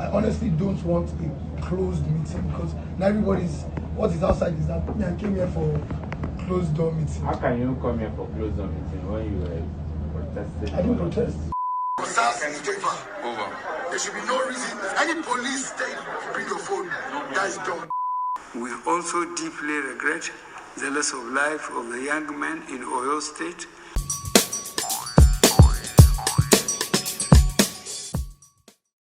I honestly don't want a closed meeting because now everybody's, what is outside is that I came here for closed door meeting. How can you come here for closed door meeting when you were protesting? I didn't protest. SARS is paper. Over. There should be no reason. Any police say, bring your phone. That is done. We also deeply regret the loss of life of the young man in Oyo State.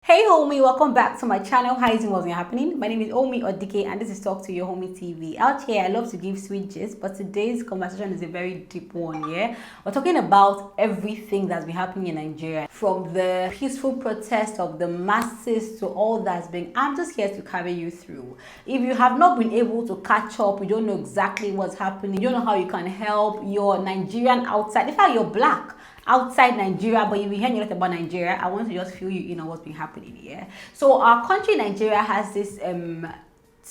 Hey homie, welcome back to my channel. How is it, what's happening? My name is Omi Odike and this is Talk to Your Homie TV. Out here, I love to give sweet gist, but today's conversation is a very deep one, yeah? We're talking about everything that's been happening in Nigeria, from the peaceful protest of the masses to all that's been. I'm just here to carry you through. If you have not been able to catch up, you don't know exactly what's happening, you don't know how you can help your Nigerian outside, in fact, you're black outside Nigeria, but if you hear a lot about Nigeria, I want to just fill you in on what's been happening here. So our country, Nigeria, has this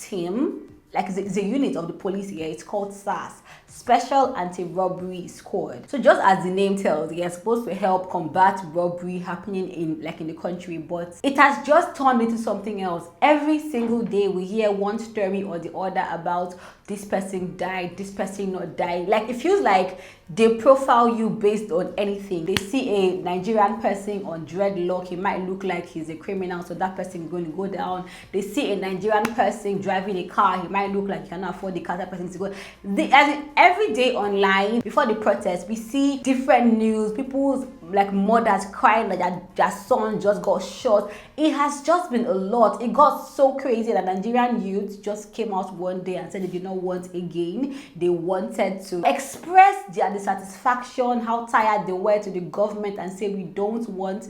team, like it's a unit of the police here. It's called SARS, Special Anti-Robbery Squad. So just as the name tells, they are supposed to help combat robbery happening in the country, but it has just turned into something else. Every single day we hear one story or the other about this person died, this person not died. Like, it feels like they profile you based on anything. They see a Nigerian person on dreadlock, he might look like he's a criminal, so that person is going to go down. They see a Nigerian person driving a car, he might look like he cannot afford the car, that person is going. As in, every day online, before the protest, we see different news, people's mothers crying that their son just got shot. It has just been a lot. It got so crazy that Nigerian youth just came out one day and said they did not want again. They wanted to express their dissatisfaction, how tired they were to the government, and say we don't want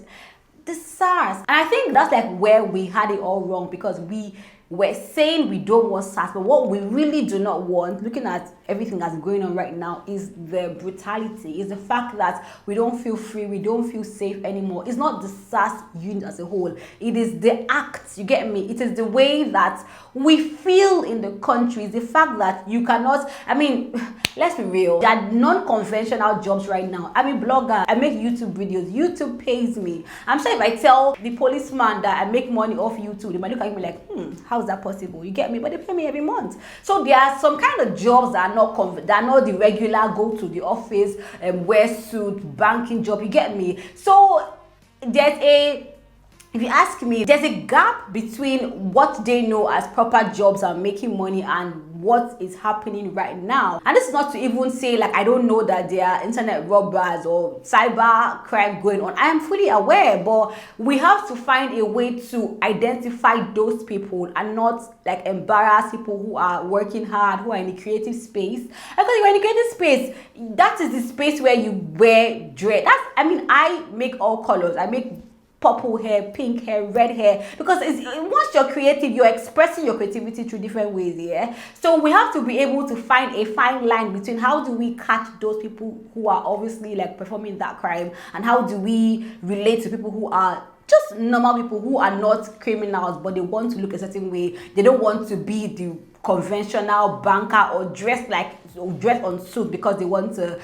the SARS. And I think that's where we had it all wrong, because we're saying we don't want SARS, but what we really do not want, looking at everything that's going on right now, is the brutality, is the fact that we don't feel free, we don't feel safe anymore. It's not the SARS unit as a whole, it is the act, you get me? It is the way that we feel in the country, it's the fact that you cannot, let's be real, there are non-conventional jobs right now. I'm a blogger, I make YouTube videos, YouTube pays me. I'm sure if I tell the policeman that I make money off YouTube, they might look at me like, how is that possible? You get me? But they pay me every month. So there are some kind of jobs that are not the regular go to the office and wear suit banking job. You get me? So if you ask me, there's a gap between what they know as proper jobs and making money and what is happening right now. And this is not to even say I don't know that there are internet robbers or cyber crime going on. I am fully aware, but we have to find a way to identify those people and not embarrass people who are working hard, who are in the creative space. Because if you're in the creative space, that is the space where you wear dread. I make all colors. I make purple hair, pink hair, red hair, because once you're creative, you're expressing your creativity through different ways, yeah? So we have to be able to find a fine line between how do we catch those people who are obviously performing that crime, and how do we relate to people who are just normal people who are not criminals, but they want to look a certain way. They don't want to be the conventional banker or dress on suit because they want to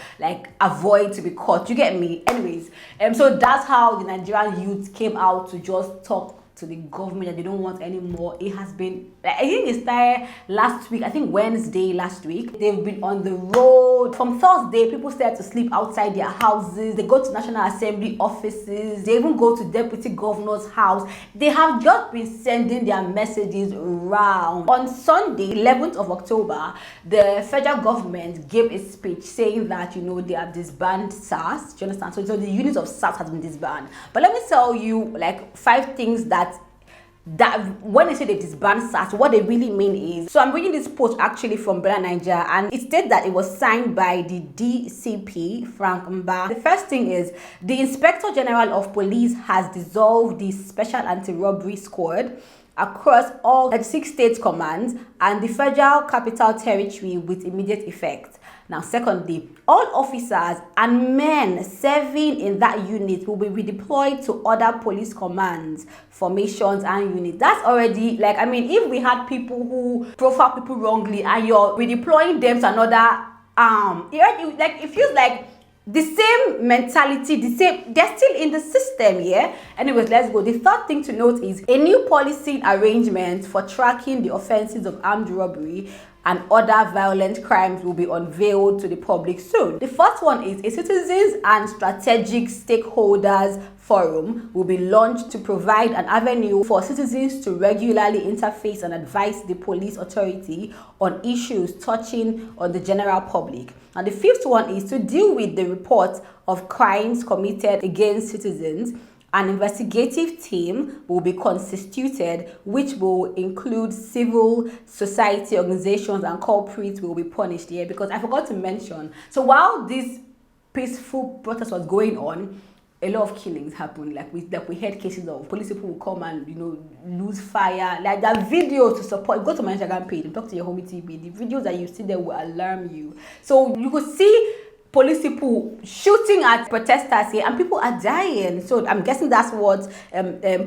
avoid to be caught. You get me? Anyways, so that's how the Nigerian youth came out to just talk to the government that they don't want anymore. It has been, I think it started last week, I think Wednesday last week. They've been on the road. From Thursday, people started to sleep outside their houses. They go to National Assembly offices. They even go to Deputy Governor's house. They have just been sending their messages around. On Sunday, 11th of October, the federal government gave a speech saying that, they have disbanded SARS. Do you understand? So the unit of SARS has been disbanded. But let me tell you 5 things that when they say they disband SARS, what they really mean is, so I'm reading this post actually from Bella Niger, and it states that it was signed by the DCP, Frank Mba. The first thing is, the Inspector General of Police has dissolved the Special Anti-Robbery Squad across all 6 state commands and the Federal Capital Territory with immediate effect. Now, secondly, all officers and men serving in that unit will be redeployed to other police commands, formations, and units. That's already, if we had people who profile people wrongly and you're redeploying them to another it feels like the same mentality, they're still in the system, yeah? Anyways, let's go. The third thing to note is a new policy arrangement for tracking the offenses of armed robbery and other violent crimes will be unveiled to the public soon. The first one is a citizens and strategic stakeholders forum will be launched to provide an avenue for citizens to regularly interface and advise the police authority on issues touching on the general public. And the fifth one is to deal with the reports of crimes committed against citizens. An investigative team will be constituted, which will include civil society organizations, and culprits will be punished here. Because I forgot to mention, so while this peaceful protest was going on, a lot of killings happened. Like we heard cases of police people will come and lose fire. Like there are videos to support. Go to my Instagram page and talk to your homie TV. The videos that you see there will alarm you. So you could see police people shooting at protesters here, and people are dying. So I'm guessing that's what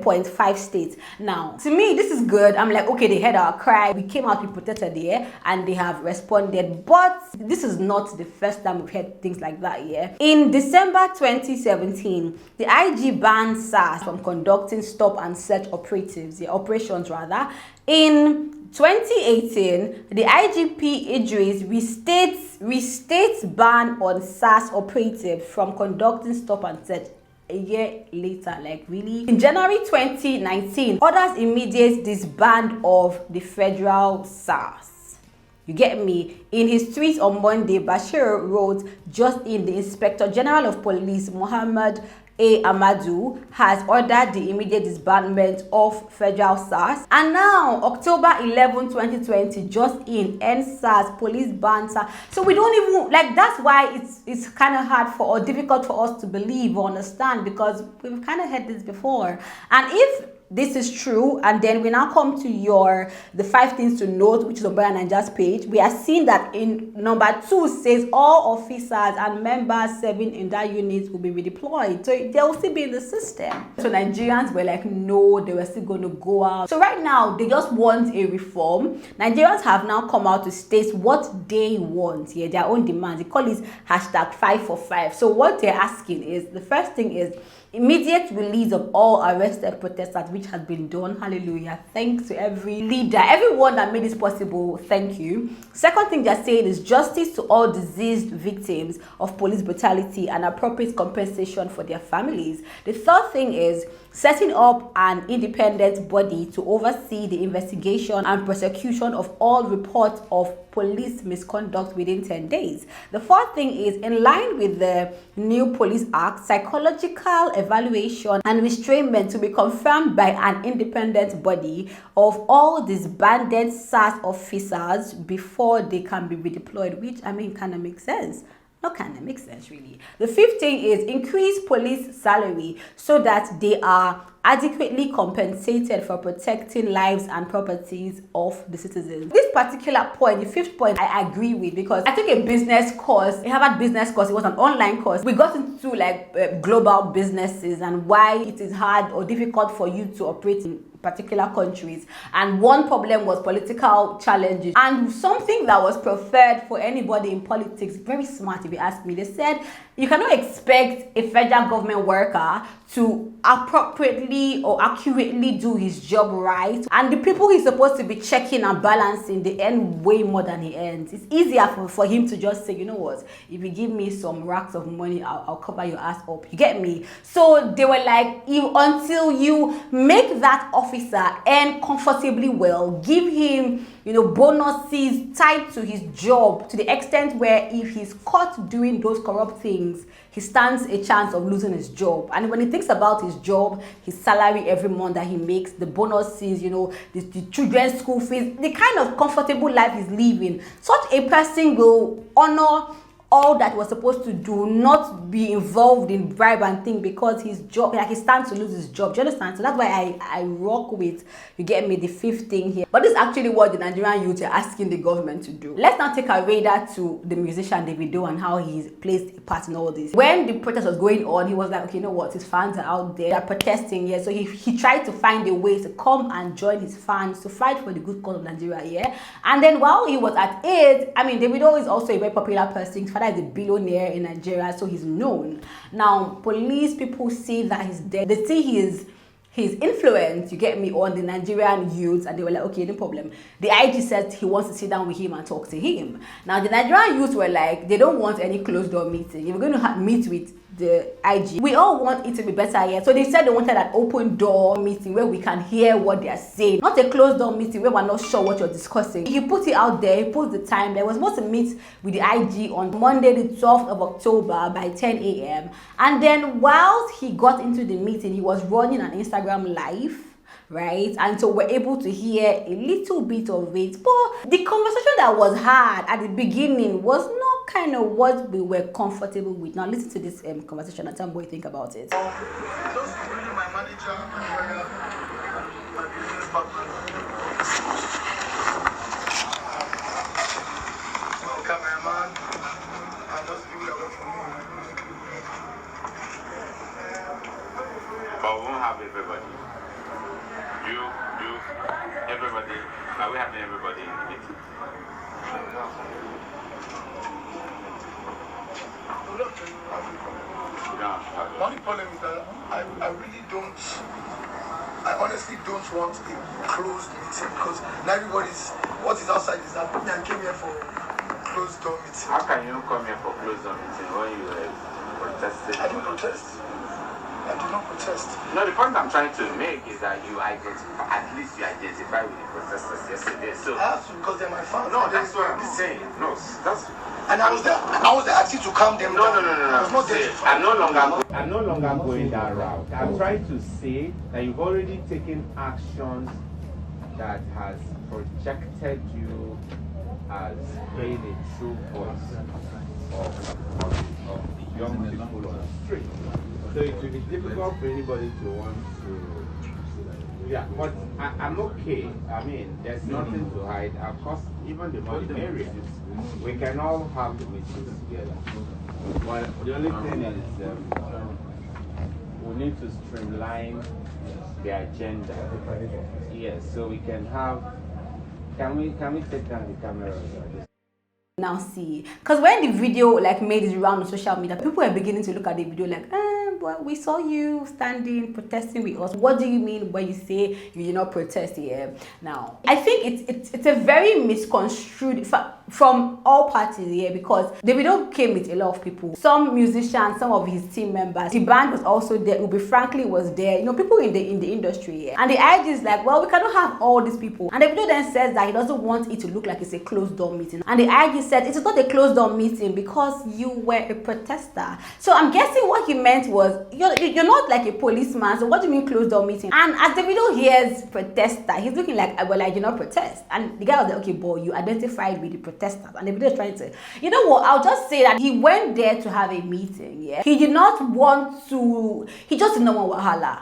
point 5 states. Now, to me, this is good. I'm like, okay, they heard our cry. We came out, we protested here, and they have responded. But this is not the first time we've heard things like that here. In December 2017, the IG banned SARS from conducting stop and search operations. In 2018, the IGP Idris restates ban on SARS operatives from conducting stop and search a year later. Like, really? In January 2019, orders immediate disband of the federal SARS. You get me? In his tweet on Monday, Bashir wrote, just in, the Inspector General of Police, Mohammed A. Amadou, has ordered the immediate disbandment of federal SARS. And now, October 11, 2020, just in, ENDSARS, police ban SARS. So we don't even, like, that's why it's kind of hard or difficult for us to believe or understand, because we've kind of heard this before. And if this is true, and then we now come to the 5 things to note, which is on Buhari Nigeria's page, we are seeing that in number 2 says all officers and members serving in that unit will be redeployed, so they will still be in the system. So Nigerians were like, no, they were still going to go out. So right now they just want a reform. Nigerians have now come out to state what they want, their own demands. They call it #545. So what they're asking is, the first thing is immediate release of all arrested protesters, which has been done. Hallelujah. Thanks to every leader, everyone that made this possible. Thank you. Second thing they're saying is justice to all deceased victims of police brutality and appropriate compensation for their families. The third thing is setting up an independent body to oversee the investigation and prosecution of all reports of police misconduct within 10 days. The fourth thing is, in line with the new Police Act, psychological evaluation and restrainment to be confirmed by an independent body of all disbanded SARS officers before they can be redeployed, which, I mean, kind of makes sense. Not kind of makes sense, really. The fifth thing is increase police salary so that they are adequately compensated for protecting lives and properties of the citizens. This particular point, the fifth point, I agree with, because I took a business course, a Harvard business course. It was an online course. We got into like global businesses and why it is hard or difficult for you to operate in particular countries, and one problem was political challenges, and something that was preferred for anybody in politics, very smart if you ask me. They said you cannot expect a federal government worker to appropriately or accurately do his job right, and the people he's supposed to be checking and balancing, they earn way more than he earns. It's easier for him to just say, you know what, if you give me some racks of money, I'll cover your ass up. You get me? So they were like, until you make that officer earn comfortably well, give him bonuses tied to his job, to the extent where if he's caught doing those corrupt things, he stands a chance of losing his job. And when he thinks about his job, his salary every month that he makes, the bonuses, the children's school fees, the kind of comfortable life he's living, such a person will honor all that was supposed to do, not be involved in bribe and thing, because his job, like, he stands to lose his job. Do you understand? So that's why I rock with, you get me, the fifth thing here. But this is actually what the Nigerian youth are asking the government to do. Let's now take a radar to the musician Davido and how he's placed a part in all this. When the protest was going on, he was like, okay, you know what, his fans are out there, they're protesting, yeah. So he tried to find a way to come and join his fans to fight for the good cause of Nigeria, yeah. And then while he was at it, I mean, Davido is also a very popular person, father is a billionaire in Nigeria, so he's known. Now, police people see that he's dead. They see his influence, you get me, on the Nigerian youths, and they were like, okay, no problem. The IG said he wants to sit down with him and talk to him. Now, the Nigerian youths were like, they don't want any closed door meeting. If we're going to meet with the IG, we all want it to be better here. So they said they wanted an open door meeting where we can hear what they are saying, not a closed door meeting where we're not sure what you're discussing. He put it out there, he put the time. They were supposed to meet with the IG on Monday the 12th of October by 10 a.m. And then whilst he got into the meeting, he was running an Instagram live, right? And so we're able to hear a little bit of it. But the conversation that was had at the beginning was not kind of what we were comfortable with. Now listen to this conversation and tell me what you think about it. Just really my manager and my business partner. My cameraman and those people that work for me. But we won't have everybody. You, everybody. Are we having everybody in the meeting? The only problem is that I honestly don't want a closed meeting because now what is outside is that I came here for closed door meeting. How can you come here for closed door meeting when you protested? I didn't protest. I did not protest. No, the point I'm trying to make is that you identify, at least you identify with the protesters yesterday. So I have to because they're my fans. no, that's what I'm saying. No, that's. And I was there actually to calm them down. No. I was not there to I'm no longer going that route. I'm trying to say that you've already taken actions that has projected you as being a true voice of the young people on the street. So it will be difficult for anybody to want to. Yeah, but I'm okay. I mean, there's nothing to hide. Of course, even the Bolivarians, we can all have the meetings together. But the only thing is, we need to streamline the agenda. Yes, so we can have. Can we take down the camera? Now see, because when the video like made its round on social media, people were beginning to look at the video like, but we saw you standing protesting with us. What do you mean when you say you did not protest here? Now, I think it's a very misconstrued from all parties here because Davido came with a lot of people. Some musicians, some of his team members. The band was also there. Ubi Franklin was there. You know, people in the industry here. And the idea is like, well, we cannot have all these people. And Davido then says that he doesn't want it to look like it's a closed door meeting. And the idea said it is not a closed door meeting because you were a protester. So I'm guessing what he meant was you're not like a policeman. So what do you mean closed door meeting? And as Davido hears protester, he's looking like, well, I did not protest. And the guy was like, okay, boy, you identified with the protesters. And Davido is trying to, you know what? I'll just say that he went there to have a meeting. Yeah, he did not want to. He just did not want wahala.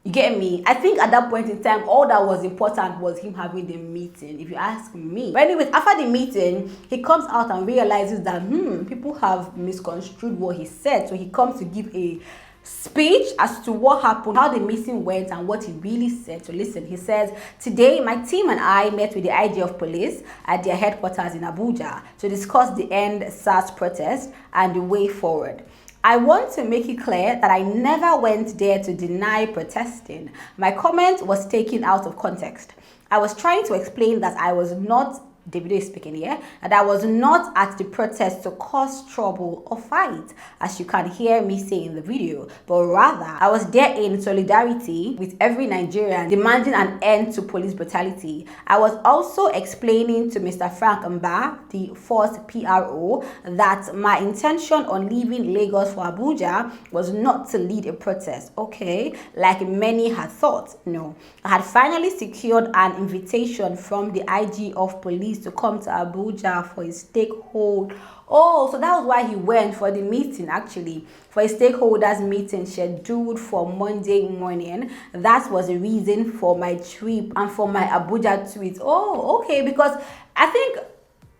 You get me? I think at that point in time, all that was important was him having the meeting, if you ask me. But anyways, after the meeting, he comes out and realizes that, people have misconstrued what he said. So he comes to give a speech as to what happened, how the meeting went, and what he really said. So listen, he says, today my team and I met with the IG of police at their headquarters in Abuja to discuss the ENDSARS protest and the way forward. I want to make it clear that I never went there to deny protesting. My comment was taken out of context. I was trying to explain that I was not, Davido is speaking here, and I was not at the protest to cause trouble or fight, as you can hear me say in the video, but rather I was there in solidarity with every Nigerian demanding an end to police brutality. I was also explaining to Mr. Frank Mba, the first PRO, that my intention on leaving Lagos for Abuja was not to lead a protest, okay, like many had thought. No, I had finally secured an invitation from the IG of police to come to Abuja for a stakeholder. Oh, so that was why he went for the meeting, actually, for a stakeholders meeting scheduled for Monday morning. That was the reason for my trip and for my Abuja tweet. Oh, okay, because I think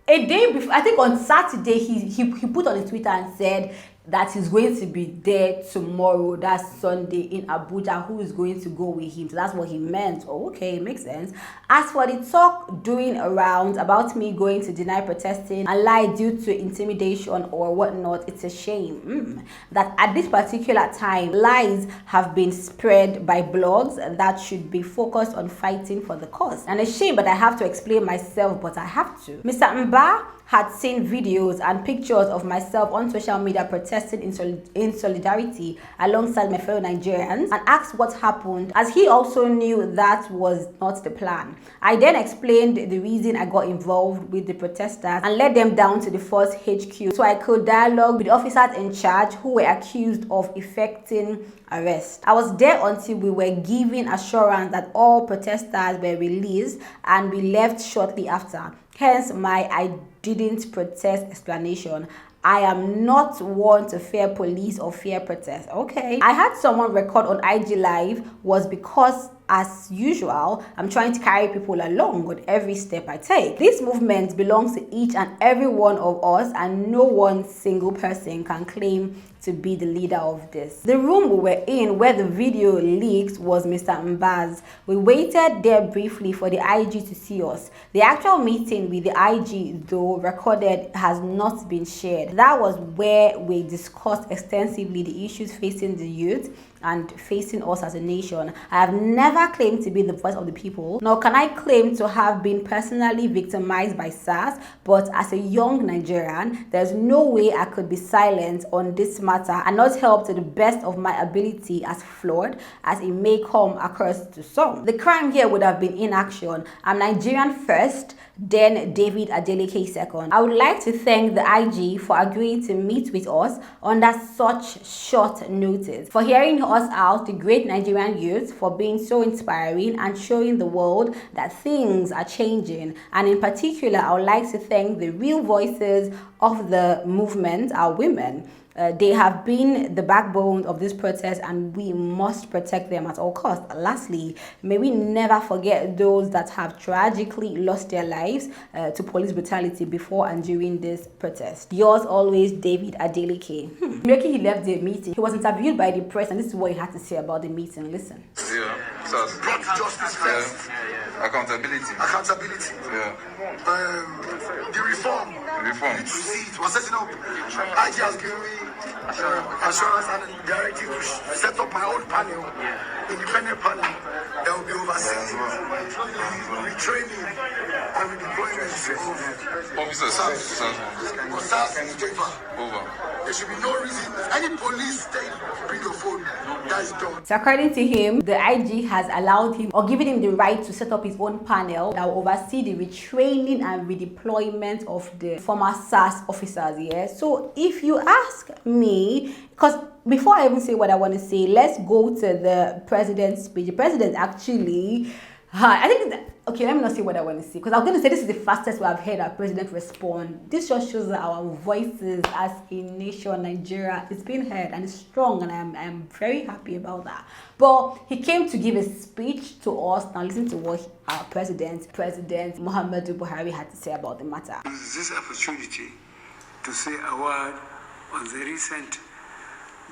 a day before, I think on Saturday, he put on his Twitter and said that he's going to be there tomorrow, that's Sunday, in Abuja. Who is going to go with him? So that's what he meant. Oh, okay, makes sense. As for the talk doing around about me going to deny protesting and lie due to intimidation or whatnot, it's a shame that at this particular time lies have been spread by blogs that should be focused on fighting for the cause. And a shame, but I have to explain myself, but I have to. Mr. Mba had seen videos and pictures of myself on social media protesting in solidarity alongside my fellow Nigerians and asked what happened, as he also knew that was not the plan. I then explained the reason I got involved with the protesters and led them down to the force HQ so I could dialogue with the officers in charge who were accused of effecting arrest. I was there until we were given assurance that all protesters were released and we left shortly after. Hence my I didn't protest explanation. I am not one to fear police or fear protest. Okay. I had someone record on IG Live was because, as usual, I'm trying to carry people along with every step I take. This movement belongs to each and every one of us, and no one single person can claim to be the leader of this. The room we were in where the video leaked was Mr. Mba's. We waited there briefly for the IG to see us. The actual meeting with the IG, though recorded, has not been shared. That was where we discussed extensively the issues facing the youth and facing us as a nation. I have never claimed to be the voice of the people, nor can I claim to have been personally victimized by SARS, but as a young Nigerian, there's no way I could be silent on this matter and not help to the best of my ability, as flawed as it may come across to some. The crime here would have been inaction. I'm Nigerian first, then David Adeleke second. I would like to thank the IG for agreeing to meet with us under such short notice, for hearing us out, the great Nigerian youth, for being so inspiring and showing the world that things are changing. And in particular, I would like to thank the real voices of the movement, our women. They have been the backbone of this protest and we must protect them at all costs. Lastly, may we never forget those that have tragically lost their lives to police brutality before and during this protest. Yours always, David Adeleke. Immediately he left the meeting, he was interviewed by the press and this is what he had to say about the meeting. Listen. Yeah, SARS. Brought justice first. Accountability. Accountability. Yeah. The reform. Reform. To see it was setting up. IG has given me assurance and directive to set up my own panel, independent panel that will be overseeing retraining and redeployment of officers. For SARS is over. There should be no reason any police state bring your phone. That is done. So according to him, the IG has allowed him or given him the right to set up his own panel that will oversee the retraining and redeployment of the former SARS officers. Yeah. So if you ask me, because before I even say what I want to say, let's go to the president's speech. The president actually, I think that, okay, let me not say what I want to say, because I was going to say this is the fastest way I've heard our president respond. This just shows that our voices as a nation, Nigeria, is being heard and it's strong, and I'm very happy about that. But he came to give a speech to us. Now listen to what our President Muhammadu Buhari had to say about the matter. Use this opportunity to say a word on the recent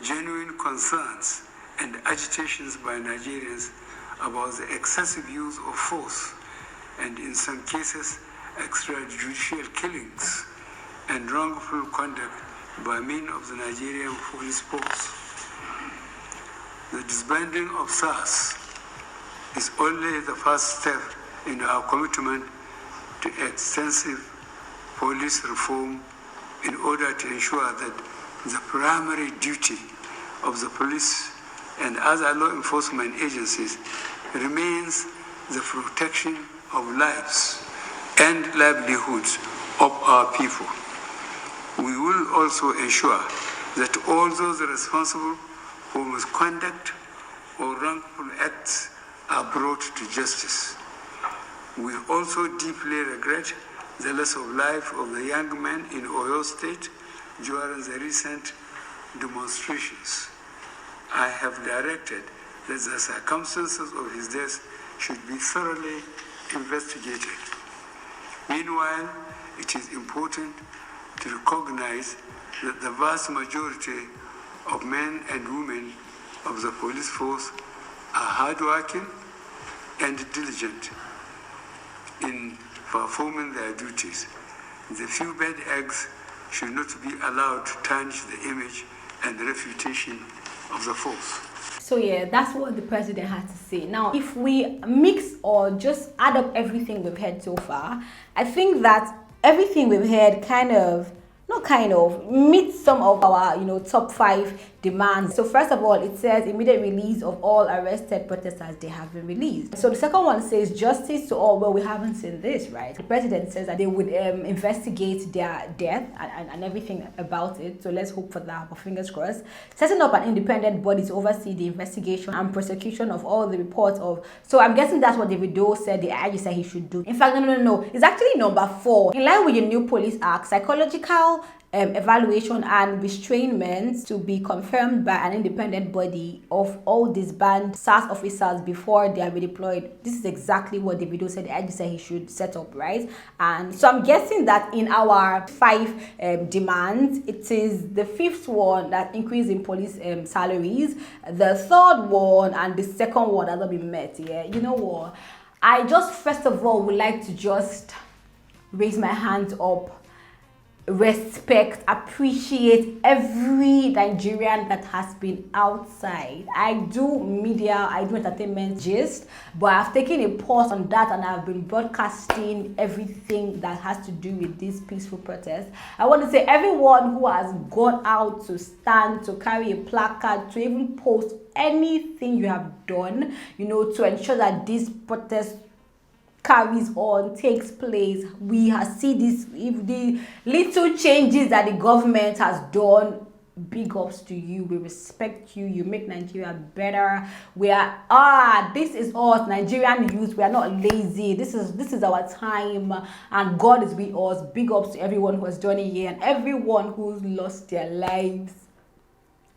genuine concerns and agitations by Nigerians about the excessive use of force and in some cases extrajudicial killings and wrongful conduct by men of the Nigerian police force. The disbanding of SARS is only the first step in our commitment to extensive police reform in order to ensure that the primary duty of the police and other law enforcement agencies remains the protection of lives and livelihoods of our people. We will also ensure that all those responsible for misconduct or wrongful acts are brought to justice. We also deeply regret the loss of life of the young man in Oyo State during the recent demonstrations. I have directed that the circumstances of his death should be thoroughly investigated. Meanwhile, it is important to recognize that the vast majority of men and women of the police force are hardworking and diligent in performing their duties. The few bad eggs should not be allowed to tarnish the image and the reputation of the force. So yeah, that's what the president had to say. Now, if we mix or just add up everything we've heard so far, I think that everything we've heard meets some of our, top 5 demands. So first of all, it says immediate release of all arrested protesters. They have been released. So the second one says justice to all. Well, we haven't seen this, right? The president says that they would investigate their death and everything about it. So let's hope for that, but fingers crossed. Setting up an independent body to oversee the investigation and prosecution of all the reports of. So I'm guessing that's what Davido said the IG said he should do. In fact, no. It's actually number 4. In line with the new police act, psychological evaluation and restrainment to be confirmed by an independent body of all disbanded SARS officers before they are redeployed. This is exactly what Davido said the IG said he should set up, right? And so I'm guessing that in our 5 demands, it is the 5th one that increase in police salaries, the 3rd one and the 2nd one that will be met. Yeah, you know what? I just first of all would like to just raise my hands up, respect, appreciate every Nigerian that has been outside. I do media, I do entertainment gist, but I've taken a pause on that and I've been broadcasting everything that has to do with this peaceful protest. I want to say everyone who has gone out to stand, to carry a placard, to even post anything you have done, to ensure that this protest carries on, takes place. We have seen this, if the little changes that the government has done, big ups to you. We respect you. You make Nigeria better. We are this is us, Nigerian youth. We are not lazy. This is our time, and God is with us. Big ups to everyone who has done it here and everyone who's lost their lives.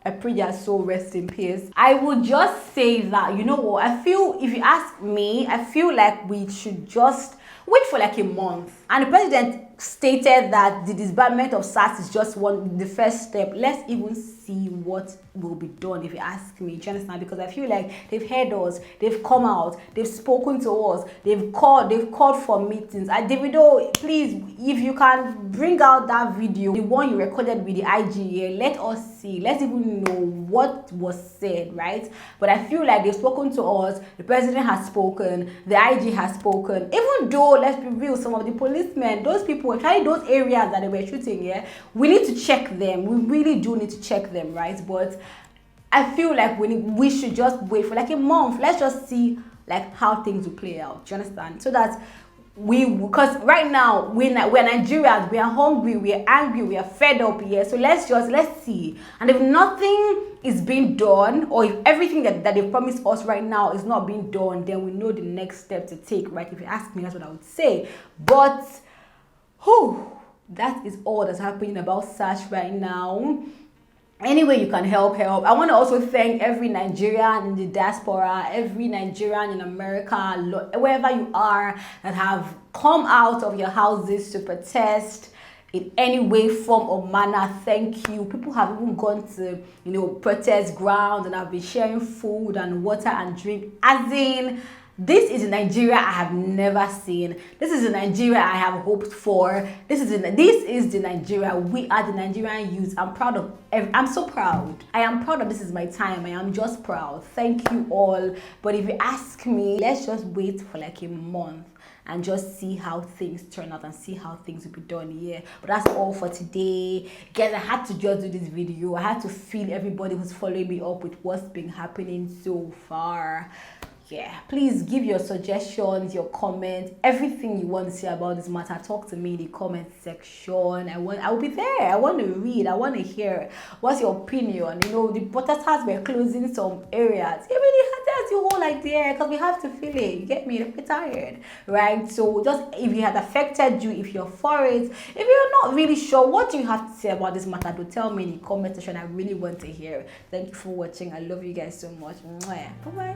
I pray their soul rest in peace. I would just say that, you know what, I feel, if you ask me, I feel like we should just wait for like a month. And the president stated that the disbandment of SARS is just the first step. Let's even see what will be done, if you ask me. Do you understand? Because I feel like they've heard us, they've come out, they've spoken to us, they've called for meetings. And Davido, please, if you can bring out that video, the one you recorded with the IG here, let us see. Let's even know what was said, right? But I feel like they've spoken to us, the president has spoken, the IG has spoken. Even though, let's be real, some of the policemen, those people, especially those areas that they were shooting here, we need to check them. We really do need to check them, right? But I feel like we should just wait for like a month. Let's just see like how things will play out. Do you understand? So that because right now we're Nigerians, we are hungry, we are angry, we are fed up here. So let's see. And if nothing is being done, or if everything that they promised us right now is not being done, then we know the next step to take, right? If you ask me, that's what I would say. But that is all that's happening about SARS right now. Anyway, you can help. I want to also thank every Nigerian in the diaspora, every Nigerian in America, wherever you are, that have come out of your houses to protest in any way, form or manner. Thank you. People have even gone to protest grounds and have been sharing food and water and drink. As in, this is a Nigeria I have never seen. This is a Nigeria I have hoped for. This is the Nigeria. We are the Nigerian youth. I'm so proud. I am proud that this is my time. I am just proud. Thank you all. But if you ask me, let's just wait for like a month and just see how things turn out and see how things will be done here. But that's all for today. Guys, I had to just do this video. I had to feel everybody who's following me up with what's been happening so far. Yeah, please give your suggestions, your comments, everything you want to say about this matter. Talk to me in the comment section. I will be there. I want to read. I want to hear what's your opinion. The protesters were closing some areas. It really hurts you whole idea, because we have to feel it. You get me? You're tired, right? So just if it had affected you, if you're for it, if you're not really sure, what do you have to say about this matter? Do tell me in the comment section. I really want to hear. Thank you for watching. I love you guys so much. Bye bye.